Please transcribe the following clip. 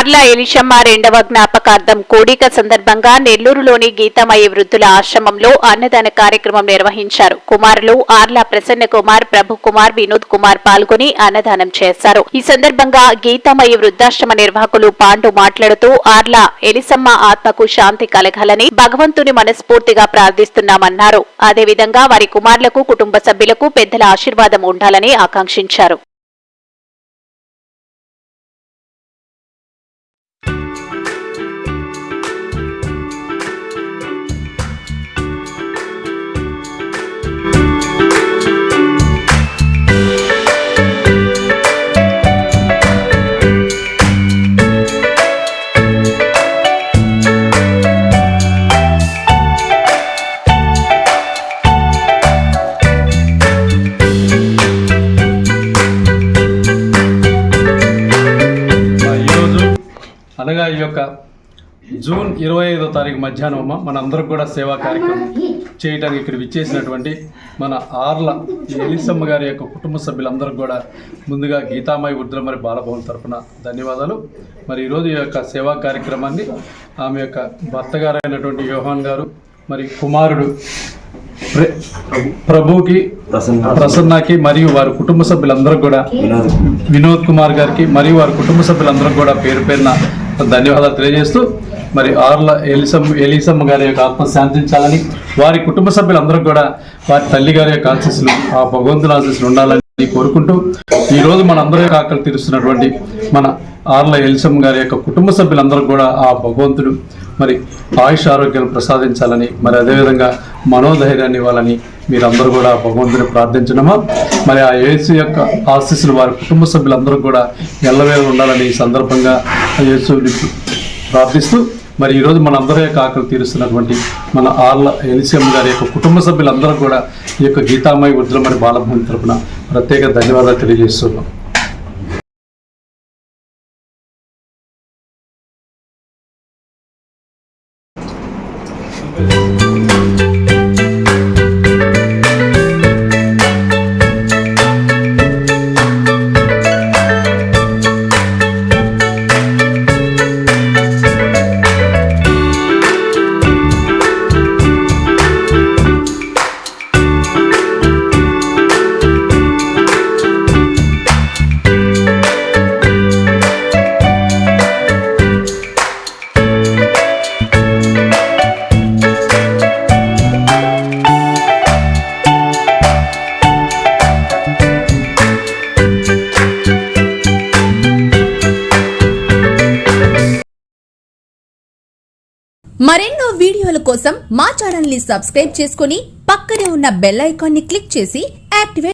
ఆర్ల ఎలిషమ్మ రెండవ జ్ఞాపకార్థం కూడిక సందర్భంగా నెల్లూరులోని గీతామయ్య వృద్ధుల ఆశ్రమంలో అన్నదాన కార్యక్రమం నిర్వహించారు. కుమారులు ఆర్ల ప్రసన్న కుమార్, ప్రభు కుమార్, వినోద్ కుమార్ పాల్గొని అన్నదానం చేశారు. ఈ సందర్భంగా గీతామయ్య వృద్ధాశ్రమ నిర్వాహకులు పాండు మాట్లాడుతూ ఆర్ల ఎలిసమ్మ ఆత్మకు శాంతి కలగాలని భగవంతుని మనస్ఫూర్తిగా ప్రార్థిస్తున్నామన్నారు. అదేవిధంగా వారి కుమారులకు, కుటుంబ సభ్యులకు పెద్దల ఆశీర్వాదం ఉండాలని ఆకాంక్షించారు. అనగా ఈ యొక్క జూన్ 25వ తారీఖు మధ్యాహ్నం మనందరికి కూడా సేవా కార్యక్రమం చేయడానికి ఇక్కడ విచ్చేసినటువంటి మన ఆర్ల ఎలిసమ్మ గారి యొక్క కుటుంబ సభ్యులందరికీ కూడా ముందుగా గీతామయ్య వృద్ధుల మరి బాలభవన్ తరఫున ధన్యవాదాలు. మరి ఈరోజు ఈ యొక్క సేవా కార్యక్రమాన్ని ఆమె యొక్క భర్త గారైనటువంటి యోహాన్ గారు, మరి కుమారుడు ప్రభుకి, ప్రసన్నకి మరియు వారి కుటుంబ సభ్యులందరూ కూడా, వినోద్ కుమార్ గారికి మరియు వారి కుటుంబ సభ్యులందరూ కూడా పేరు పేరున ధన్యవాదాలు తెలియజేస్తూ, మరి ఆర్ల ఎలిసమ్మ గారి యొక్క ఆత్మ శాంతించాలని, వారి కుటుంబ సభ్యులందరూ కూడా వారి తల్లి గారి యొక్క ఆశీస్సులు, ఆ భగవంతుని ఆశీస్సులు ఉండాలని కోరుకుంటూ, ఈరోజు మనందరి యొక్క ఆకలి తీరుస్తున్నటువంటి మన ఆర్ల ఎలిసమ్మ గారి యొక్క కుటుంబ సభ్యులందరూ కూడా ఆ భగవంతుడు మరి ఆయుష్ ఆరోగ్యాలు ప్రసాదించాలని, మరి అదేవిధంగా మనోధైర్యాన్ని ఇవ్వాలని మీరందరూ కూడా భగవంతుని ప్రార్థించడమా. మరి ఆ యేసు యొక్క ఆశీస్సులు వారి కుటుంబ సభ్యులందరూ కూడా ఎల్లవేళ ఉండాలని ఈ సందర్భంగా యేసుని ప్రార్థిస్తూ, మరి ఈరోజు మనందరి యొక్క ఆకలి తీరుస్తున్నటువంటి మన ఆర్ల ఎలిసమ్మ గారి యొక్క కుటుంబ సభ్యులందరూ కూడా ఈ యొక్క గీతామయ్య వృద్ధుల మరి బాలభవన్ తరపున ప్రత్యేక ధన్యవాదాలు తెలియజేస్తున్నాం. మరెన్నో వీడియోల కోసం మా ఛానల్ ని సబ్స్క్రైబ్ చేసుకుని పక్కనే ఉన్న బెల్ ఐకాన్ ని క్లిక్ చేసి యాక్టివేట్